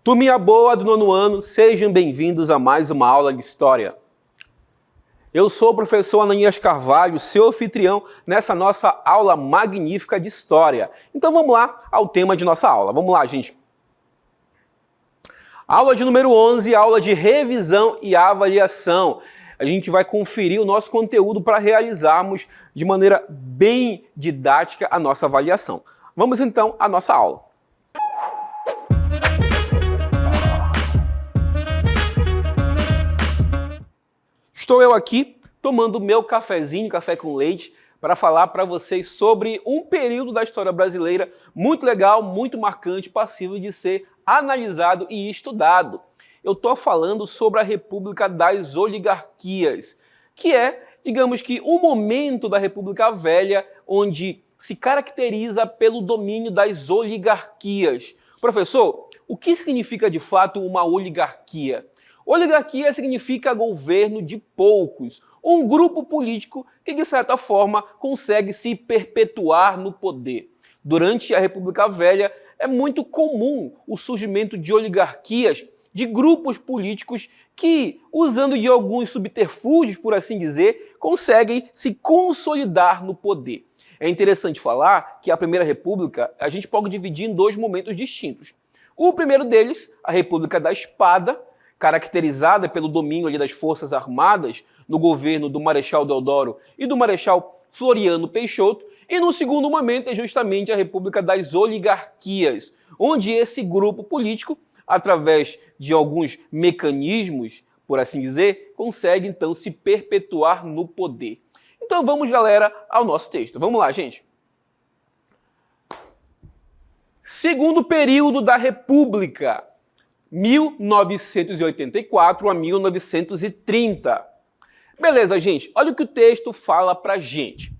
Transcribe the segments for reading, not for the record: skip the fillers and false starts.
Turminha boa do nono ano, sejam bem-vindos a mais uma aula de História. Eu sou o professor Ananias Carvalho, seu anfitrião nessa nossa aula magnífica de História. Então vamos lá ao tema de nossa aula. Vamos lá, gente. Aula de número 11, aula de revisão e avaliação. A gente vai conferir o nosso conteúdo para realizarmos de maneira bem didática a nossa avaliação. Vamos então à nossa aula. Estou eu aqui tomando meu cafezinho, café com leite, para falar para vocês sobre um período da história brasileira muito legal, muito marcante, passível de ser analisado e estudado. Eu estou falando sobre a República das Oligarquias, que é, digamos que, um momento da República Velha onde se caracteriza pelo domínio das oligarquias. Professor, o que significa de fato uma oligarquia? Oligarquia significa governo de poucos, um grupo político que, de certa forma, consegue se perpetuar no poder. Durante a República Velha, é muito comum o surgimento de oligarquias, de grupos políticos que, usando de alguns subterfúgios, por assim dizer, conseguem se consolidar no poder. É interessante falar que a Primeira República a gente pode dividir em dois momentos distintos. O primeiro deles, a República da Espada, caracterizada pelo domínio ali das Forças Armadas no governo do Marechal Deodoro e do Marechal Floriano Peixoto, e no segundo momento é justamente a República das Oligarquias, onde esse grupo político, através de alguns mecanismos, por assim dizer, consegue então se perpetuar no poder. Então vamos, galera, ao nosso texto. Vamos lá, gente. Segundo período da República, 1984 a 1930. Beleza, gente? Olha o que o texto fala pra gente.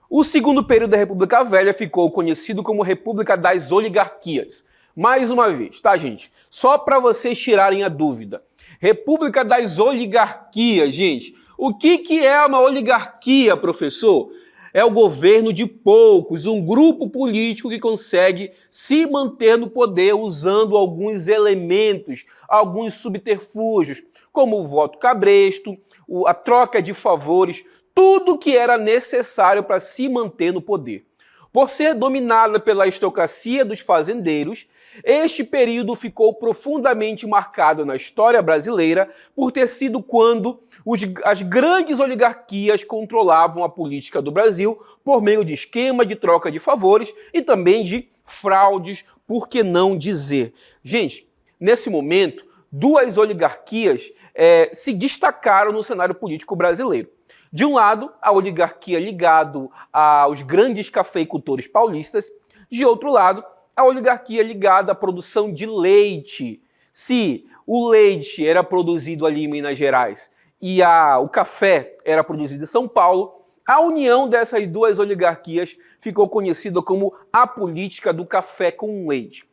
O segundo período da República Velha ficou conhecido como República das Oligarquias. Mais uma vez, tá, gente? Só para vocês tirarem a dúvida. República das Oligarquias, gente. O que é uma oligarquia, professor? É o governo de poucos, um grupo político que consegue se manter no poder usando alguns elementos, alguns subterfúgios, como o voto cabresto, a troca de favores, tudo que era necessário para se manter no poder. Por ser dominada pela aristocracia dos fazendeiros, este período ficou profundamente marcado na história brasileira por ter sido quando as grandes oligarquias controlavam a política do Brasil por meio de esquema de troca de favores e também de fraudes, por que não dizer. Gente, nesse momento, duas oligarquias se destacaram no cenário político brasileiro. De um lado, a oligarquia ligada aos grandes cafeicultores paulistas. De outro lado, a oligarquia ligada à produção de leite. Se o leite era produzido ali em Minas Gerais e o café era produzido em São Paulo, a união dessas duas oligarquias ficou conhecida como a política do café com leite.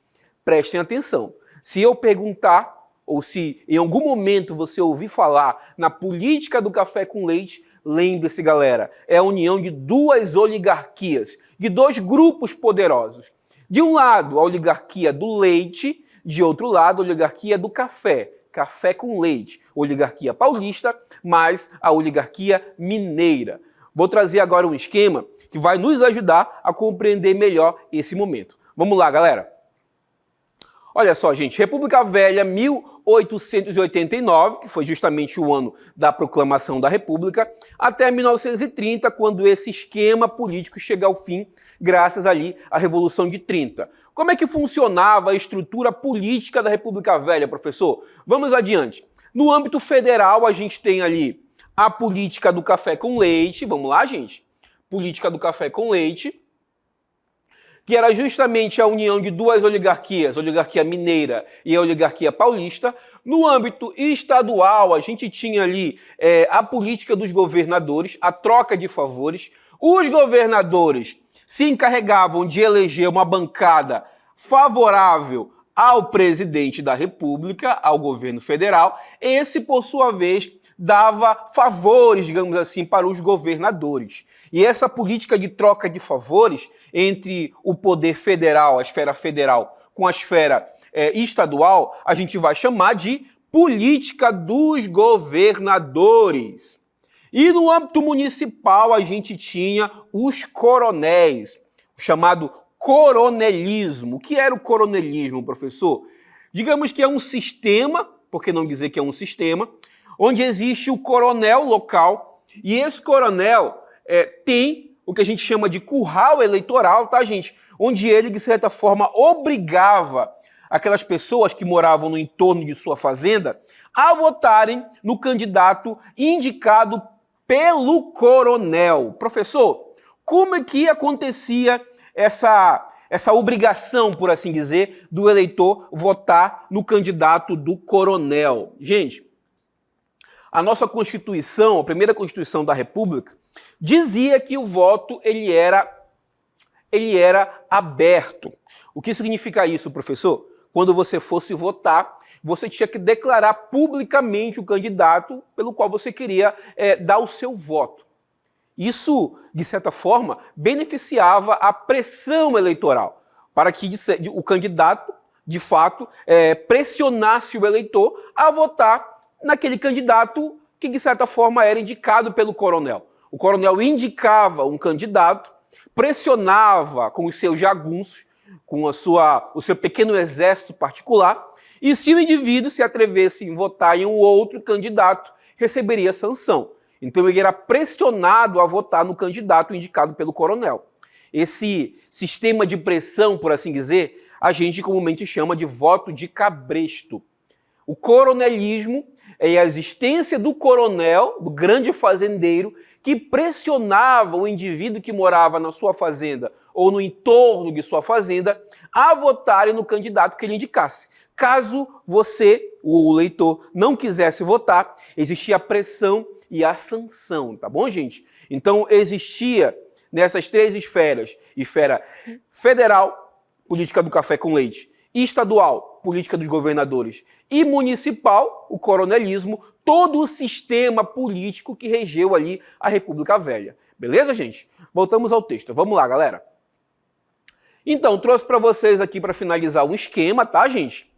Prestem atenção. Se eu perguntar, ou se em algum momento você ouvir falar na política do café com leite, lembre-se, galera, é a união de duas oligarquias, de dois grupos poderosos. De um lado, a oligarquia do leite, de outro lado, a oligarquia do café, café com leite, oligarquia paulista, mais a oligarquia mineira. Vou trazer agora um esquema que vai nos ajudar a compreender melhor esse momento. Vamos lá, galera. Olha só, gente, República Velha, 1889, que foi justamente o ano da proclamação da República, até 1930, quando esse esquema político chega ao fim, graças ali à Revolução de 30. Como é que funcionava a estrutura política da República Velha, professor? Vamos adiante. No âmbito federal, a gente tem ali a política do café com leite. Vamos lá, gente? Política do café com leite, que era justamente a união de duas oligarquias, a oligarquia mineira e a oligarquia paulista. No âmbito estadual, a gente tinha ali a política dos governadores, a troca de favores. Os governadores se encarregavam de eleger uma bancada favorável ao presidente da República, ao governo federal. Esse, por sua vez, dava favores, digamos assim, para os governadores. E essa política de troca de favores entre o poder federal, a esfera federal, com a esfera estadual, a gente vai chamar de política dos governadores. E no âmbito municipal, a gente tinha os coronéis, o chamado coronelismo. O que era o coronelismo, professor? Digamos que é um sistema, por que não dizer que é um sistema, onde existe o coronel local, e esse coronel tem o que a gente chama de curral eleitoral, tá, gente? Onde ele, de certa forma, obrigava aquelas pessoas que moravam no entorno de sua fazenda a votarem no candidato indicado pelo coronel. Professor, como é que acontecia essa obrigação, por assim dizer, do eleitor votar no candidato do coronel? Gente, a nossa Constituição, a primeira Constituição da República, dizia que o voto ele era aberto. O que significa isso, professor? Quando você fosse votar, você tinha que declarar publicamente o candidato pelo qual você queria dar o seu voto. Isso, de certa forma, beneficiava a pressão eleitoral, para que o candidato, de fato, pressionasse o eleitor a votar naquele candidato que, de certa forma, era indicado pelo coronel. O coronel indicava um candidato, pressionava com os seus jagunços, com o seu pequeno exército particular, e se o indivíduo se atrevesse em votar em um outro candidato, receberia sanção. Então ele era pressionado a votar no candidato indicado pelo coronel. Esse sistema de pressão, por assim dizer, a gente comumente chama de voto de cabresto. O coronelismo é a existência do coronel, do grande fazendeiro, que pressionava o indivíduo que morava na sua fazenda ou no entorno de sua fazenda a votarem no candidato que ele indicasse. Caso você, o eleitor, não quisesse votar, existia a pressão e a sanção, tá bom, gente? Então existia nessas três esferas, esfera federal, política do café com leite, estadual, política dos governadores, e municipal, o coronelismo, todo o sistema político que regeu ali a República Velha. Beleza, gente? Voltamos ao texto. Vamos lá, galera. Então, trouxe para vocês aqui para finalizar um esquema, tá, gente?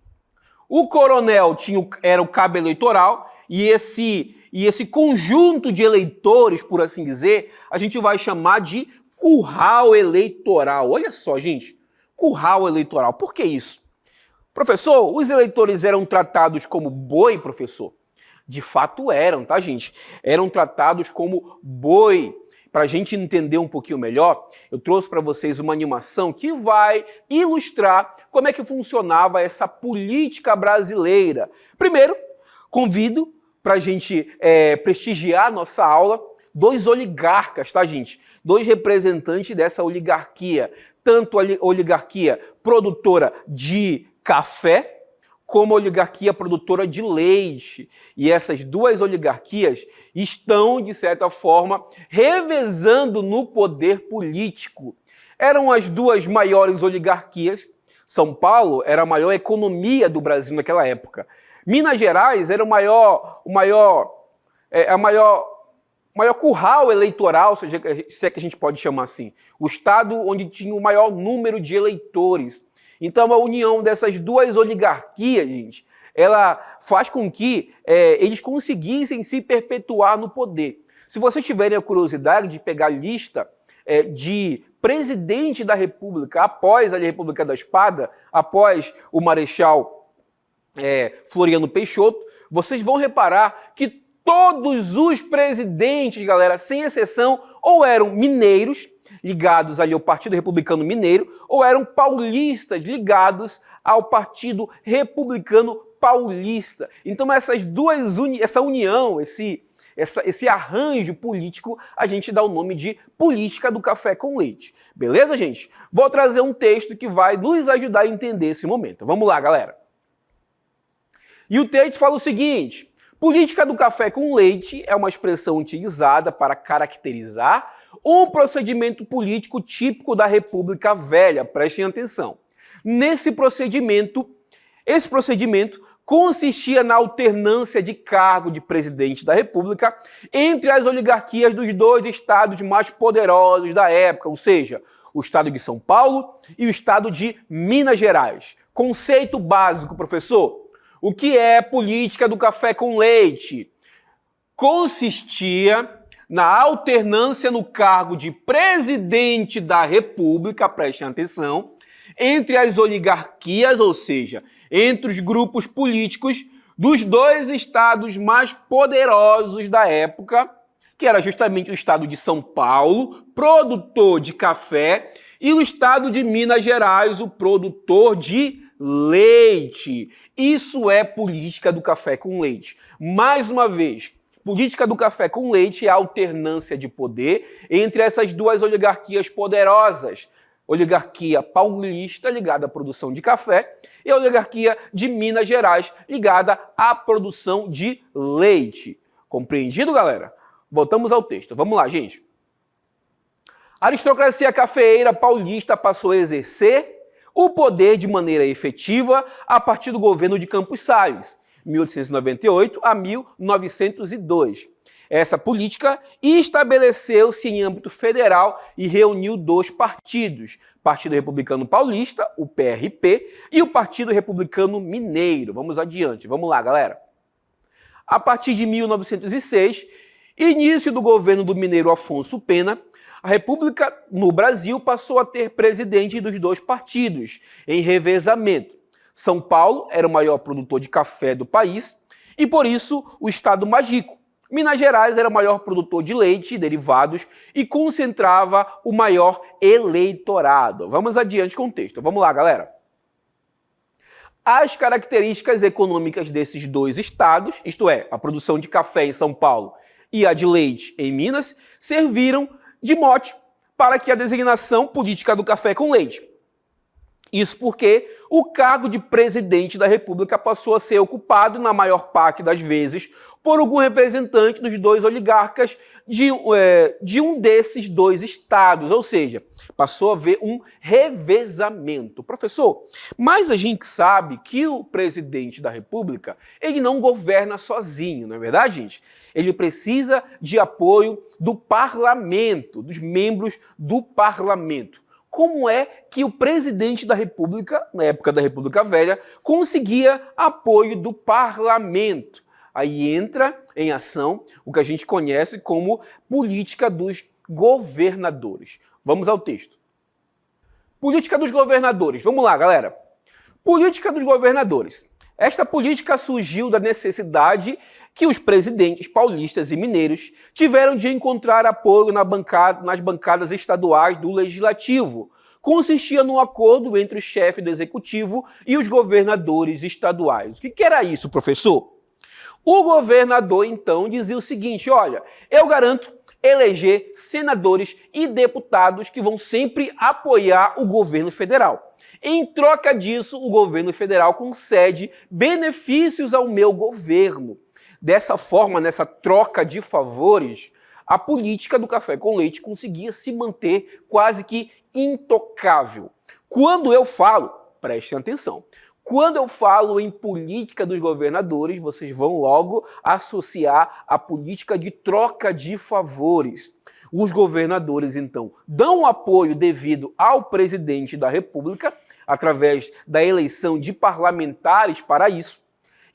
O coronel era o cabo eleitoral e esse conjunto de eleitores, por assim dizer, a gente vai chamar de curral eleitoral. Olha só, gente, curral eleitoral. Por que isso? Professor, os eleitores eram tratados como boi, professor? De fato eram, tá, gente? Eram tratados como boi. Para a gente entender um pouquinho melhor, eu trouxe para vocês uma animação que vai ilustrar como é que funcionava essa política brasileira. Primeiro, convido para a gente prestigiar a nossa aula, dois oligarcas, tá, gente? Dois representantes dessa oligarquia, tanto a oligarquia produtora de café, como a oligarquia produtora de leite. E essas duas oligarquias estão, de certa forma, revezando no poder político. Eram as duas maiores oligarquias. São Paulo era a maior economia do Brasil naquela época. Minas Gerais era o maior curral eleitoral, se é que a gente pode chamar assim. O estado onde tinha o maior número de eleitores. Então, a união dessas duas oligarquias, gente, ela faz com que eles conseguissem se perpetuar no poder. Se vocês tiverem a curiosidade de pegar a lista de presidente da República após a República da Espada, após o Marechal Floriano Peixoto, vocês vão reparar que todos os presidentes, galera, sem exceção, ou eram mineiros, ligados ali ao Partido Republicano Mineiro, ou eram paulistas, ligados ao Partido Republicano Paulista. Então essa união, esse arranjo político, a gente dá o nome de política do café com leite. Beleza, gente? Vou trazer um texto que vai nos ajudar a entender esse momento. Vamos lá, galera. E o texto fala o seguinte: política do café com leite é uma expressão utilizada para caracterizar um procedimento político típico da República Velha. Prestem atenção. Esse procedimento consistia na alternância de cargo de presidente da República entre as oligarquias dos dois estados mais poderosos da época, ou seja, o estado de São Paulo e o estado de Minas Gerais. Conceito básico, professor. O que é política do café com leite? Consistia na alternância no cargo de presidente da República, prestem atenção, entre as oligarquias, ou seja, entre os grupos políticos dos dois estados mais poderosos da época, que era justamente o estado de São Paulo, produtor de café, e o estado de Minas Gerais, o produtor de leite. Isso é política do café com leite. Mais uma vez, política do café com leite é a alternância de poder entre essas duas oligarquias poderosas. Oligarquia paulista, ligada à produção de café, e a oligarquia de Minas Gerais, ligada à produção de leite. Compreendido, galera? Voltamos ao texto. Vamos lá, gente. A aristocracia cafeeira paulista passou a exercer o poder de maneira efetiva a partir do governo de Campos Salles, 1898 a 1902. Essa política estabeleceu-se em âmbito federal e reuniu dois partidos, Partido Republicano Paulista, o PRP, e o Partido Republicano Mineiro. Vamos adiante, vamos lá, galera. A partir de 1906, início do governo do mineiro Afonso Pena, a República no Brasil passou a ter presidente dos dois partidos, em revezamento. São Paulo era o maior produtor de café do país e, por isso, o estado mais rico. Minas Gerais era o maior produtor de leite e derivados e concentrava o maior eleitorado. Vamos adiante com o texto. Vamos lá, galera. As características econômicas desses dois estados, isto é, a produção de café em São Paulo e a de leite em Minas, serviram de mote para que a designação política do café com leite. Isso porque o cargo de presidente da República passou a ser ocupado, na maior parte das vezes, por algum representante dos dois oligarcas de um desses dois estados, ou seja, passou a haver um revezamento. Professor, mas a gente sabe que o presidente da República, ele não governa sozinho, não é verdade, gente? Ele precisa de apoio do parlamento, dos membros do parlamento. Como é que o presidente da República, na época da República Velha, conseguia apoio do parlamento? Aí entra em ação o que a gente conhece como política dos governadores. Vamos ao texto. Política dos governadores. Vamos lá, galera. Política dos governadores. Esta política surgiu da necessidade que os presidentes paulistas e mineiros tiveram de encontrar apoio nas bancadas estaduais do Legislativo. Consistia num acordo entre o chefe do Executivo e os governadores estaduais. O que era isso, professor? O governador, então, dizia o seguinte: olha, eu garanto eleger senadores e deputados que vão sempre apoiar o governo federal. Em troca disso, o governo federal concede benefícios ao meu governo. Dessa forma, nessa troca de favores, a política do café com leite conseguia se manter quase que intocável. Quando eu falo, prestem atenção, quando eu falo em política dos governadores, vocês vão logo associar a política de troca de favores. Os governadores, então, dão apoio devido ao presidente da República, através da eleição de parlamentares para isso.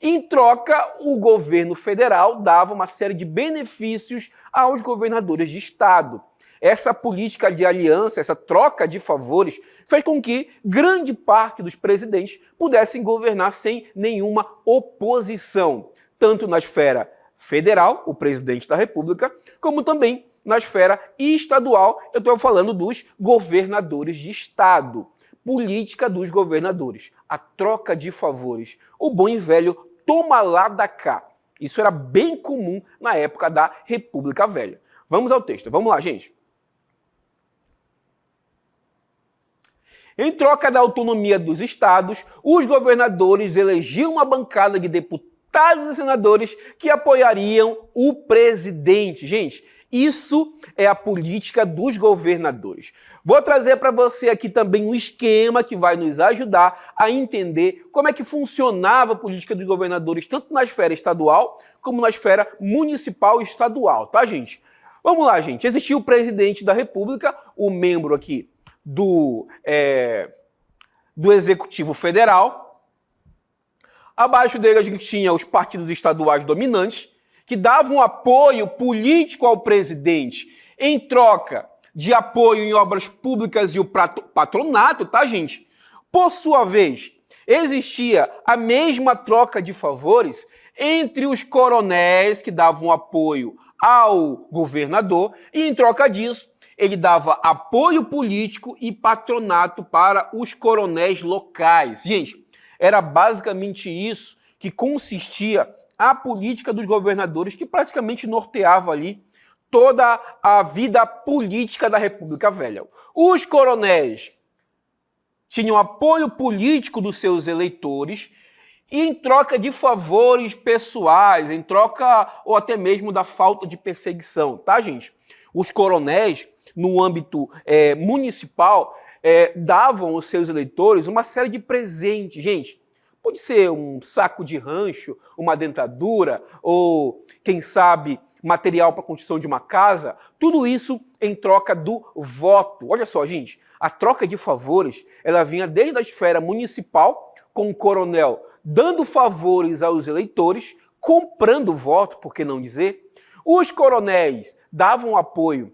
Em troca, o governo federal dava uma série de benefícios aos governadores de estado. Essa política de aliança, essa troca de favores, fez com que grande parte dos presidentes pudessem governar sem nenhuma oposição, tanto na esfera federal, o presidente da República, como também na esfera estadual, eu estou falando dos governadores de estado. Política dos governadores, a troca de favores, o bom e velho toma lá da cá. Isso era bem comum na época da República Velha. Vamos ao texto, vamos lá, gente. Em troca da autonomia dos estados, os governadores elegiam uma bancada de deputados e senadores que apoiariam o presidente. Gente, isso é a política dos governadores. Vou trazer para você aqui também um esquema que vai nos ajudar a entender como é que funcionava a política dos governadores, tanto na esfera estadual como na esfera municipal e estadual, tá, gente? Vamos lá, gente. Existia o presidente da República, o membro aqui do Executivo Federal. Abaixo dele a gente tinha os partidos estaduais dominantes, que davam apoio político ao presidente em troca de apoio em obras públicas e o patronato, tá, gente? Por sua vez, existia a mesma troca de favores entre os coronéis que davam apoio ao governador e, em troca disso, ele dava apoio político e patronato para os coronéis locais. Gente, era basicamente isso que consistia a política dos governadores, que praticamente norteava ali toda a vida política da República Velha. Os coronéis tinham apoio político dos seus eleitores e em troca de favores pessoais, em troca ou até mesmo da falta de perseguição, tá, gente? Os coronéis, no âmbito municipal, davam aos seus eleitores uma série de presentes, gente. Pode ser um saco de rancho, uma dentadura, ou, quem sabe, material para a construção de uma casa. Tudo isso em troca do voto. Olha só, gente, a troca de favores, ela vinha desde a esfera municipal, com o coronel dando favores aos eleitores, comprando voto, por que não dizer? Os coronéis davam apoio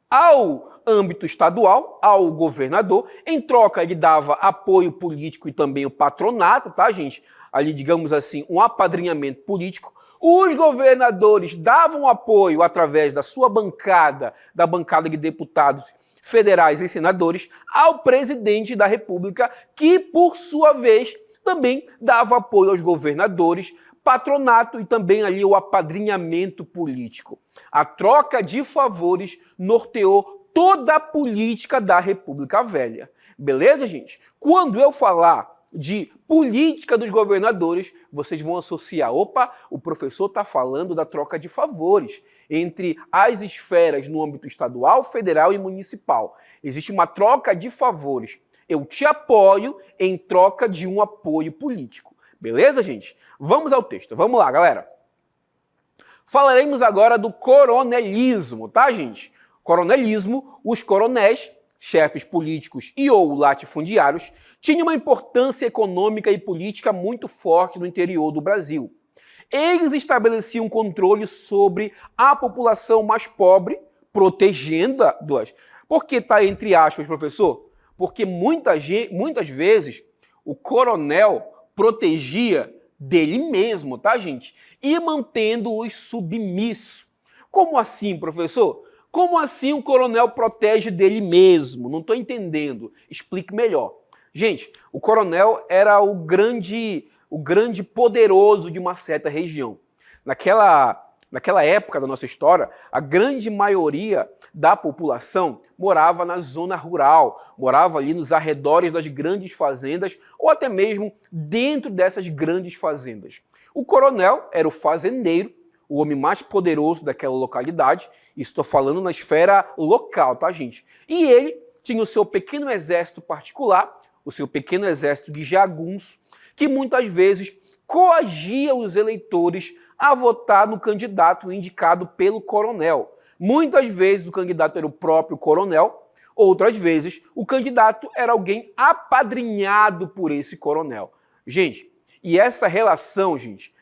ao âmbito estadual, ao governador. Em troca, ele dava apoio político e também o patronato, tá, gente? Ali, digamos assim, um apadrinhamento político. Os governadores davam apoio através da sua bancada, da bancada de deputados federais e senadores, ao presidente da República, que, por sua vez, também dava apoio aos governadores, patronato e também ali o apadrinhamento político. A troca de favores norteou toda a política da República Velha. Beleza, gente? Quando eu falar de política dos governadores, vocês vão associar, opa, o professor está falando da troca de favores entre as esferas no âmbito estadual, federal e municipal. Existe uma troca de favores. Eu te apoio em troca de um apoio político. Beleza, gente? Vamos ao texto. Vamos lá, galera. Falaremos agora do coronelismo, tá, gente? Coronelismo, os coronéis, chefes políticos e ou latifundiários, tinham uma importância econômica e política muito forte no interior do Brasil. Eles estabeleciam controle sobre a população mais pobre, protegendo-as. Por que está entre aspas, professor? Porque muitas vezes o coronel protegia dele mesmo, tá, gente? E mantendo-os submissos. Como assim, professor? Como assim o coronel protege dele mesmo? Não estou entendendo. Explique melhor. Gente, o coronel era o grande poderoso de uma certa região. Naquela época da nossa história, a grande maioria da população morava na zona rural, morava ali nos arredores das grandes fazendas ou até mesmo dentro dessas grandes fazendas. O coronel era o fazendeiro, o homem mais poderoso daquela localidade, e estou falando na esfera local, tá, gente? E ele tinha o seu pequeno exército particular, o seu pequeno exército de jagunços, que muitas vezes coagia os eleitores a votar no candidato indicado pelo coronel. Muitas vezes o candidato era o próprio coronel, outras vezes o candidato era alguém apadrinhado por esse coronel. Gente, e essa relação, gente,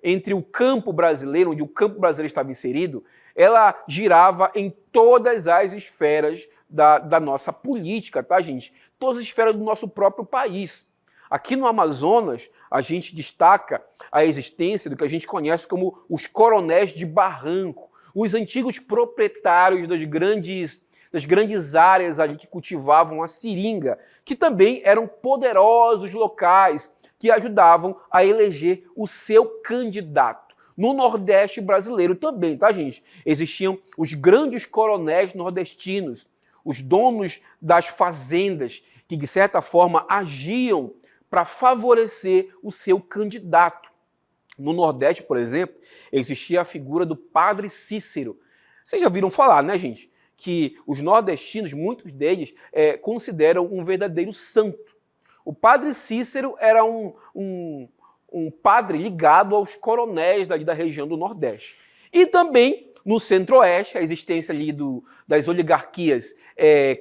entre o campo brasileiro, onde o campo brasileiro estava inserido, ela girava em todas as esferas da nossa política, tá, gente? Todas as esferas do nosso próprio país. Aqui no Amazonas, a gente destaca a existência do que a gente conhece como os coronéis de barranco, os antigos proprietários das grandes áreas ali que cultivavam a seringa, que também eram poderosos locais que ajudavam a eleger o seu candidato. No Nordeste brasileiro também, tá, gente? Existiam os grandes coronéis nordestinos, os donos das fazendas, que de certa forma agiam para favorecer o seu candidato. No Nordeste, por exemplo, existia a figura do Padre Cícero. Vocês já viram falar, né, gente? Que os nordestinos, muitos deles, consideram um verdadeiro santo. O Padre Cícero era um padre ligado aos coronéis da região do Nordeste. E também no Centro-Oeste, a existência ali das oligarquias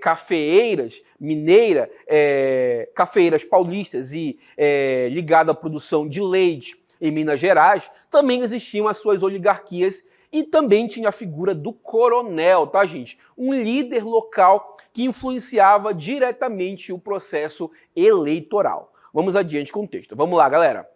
cafeeiras, mineira, cafeeiras paulistas e ligada à produção de leite em Minas Gerais, também existiam as suas oligarquias e também tinha a figura do coronel, tá, gente? Um líder local que influenciava diretamente o processo eleitoral. Vamos adiante com o texto. Vamos lá, galera.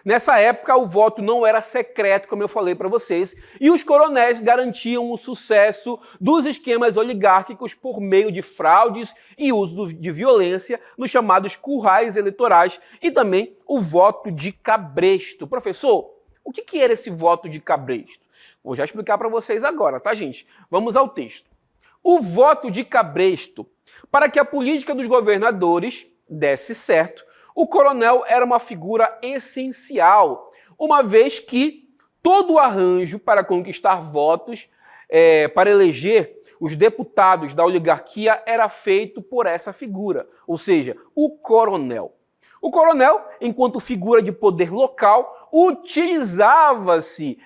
Nessa época, o voto não era secreto, como eu falei para vocês, e os coronéis garantiam o sucesso dos esquemas oligárquicos por meio de fraudes e uso de violência nos chamados currais eleitorais e também o voto de cabresto. Professor, o que era esse voto de cabresto? Vou já explicar para vocês agora, tá, gente? Vamos ao texto. O voto de cabresto, para que a política dos governadores desse certo, o coronel era uma figura essencial, uma vez que todo o arranjo para conquistar votos, para eleger os deputados da oligarquia era feito por essa figura, ou seja, o coronel. O coronel, enquanto figura de poder local, utilizava-se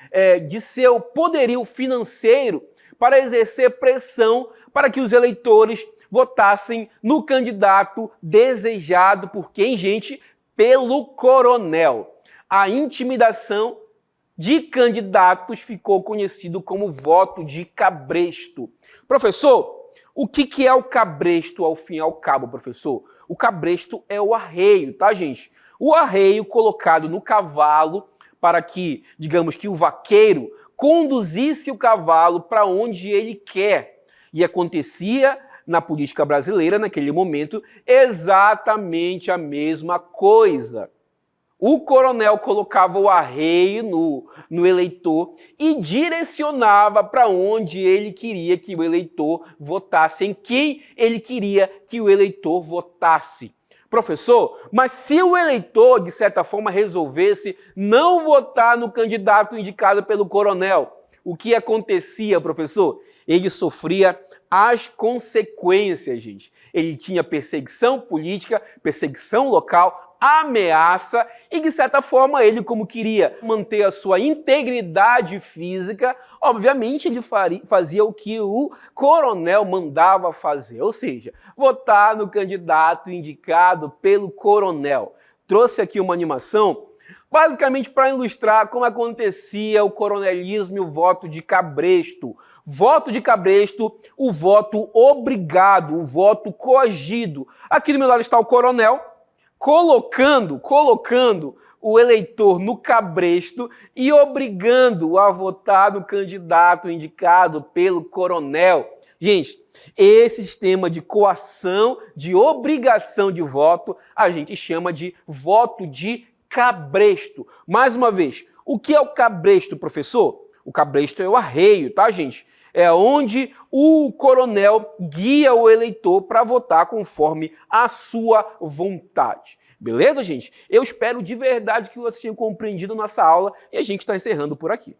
de seu poderio financeiro para exercer pressão para que os eleitores votassem no candidato desejado por quem, gente? Pelo coronel. A intimidação de candidatos ficou conhecido como voto de cabresto. Professor, o que é o cabresto ao fim e ao cabo, professor? O cabresto é o arreio, tá, gente? O arreio colocado no cavalo para que, digamos que o vaqueiro conduzisse o cavalo para onde ele quer. E acontecia na política brasileira, naquele momento, exatamente a mesma coisa. O coronel colocava o arreio no eleitor e direcionava para onde ele queria que o eleitor votasse, em quem ele queria que o eleitor votasse. Professor, mas se o eleitor, de certa forma, resolvesse não votar no candidato indicado pelo coronel, o que acontecia, professor? Ele sofria as consequências, gente. Ele tinha perseguição política, perseguição local, ameaça e, de certa forma, ele, como queria manter a sua integridade física, obviamente ele fazia o que o coronel mandava fazer, ou seja, votar no candidato indicado pelo coronel. Trouxe aqui uma animação basicamente para ilustrar como acontecia o coronelismo e o voto de cabresto. Voto de cabresto, o voto obrigado, o voto coagido. Aqui do meu lado está o coronel, colocando o eleitor no cabresto e obrigando-o a votar no candidato indicado pelo coronel. Gente, esse sistema de coação, de obrigação de voto, a gente chama de voto de cabresto. Mais uma vez, o que é o cabresto, professor? O cabresto é o arreio, tá, gente? É onde o coronel guia o eleitor para votar conforme a sua vontade. Beleza, gente? Eu espero de verdade que vocês tenham compreendido nossa aula e a gente está encerrando por aqui.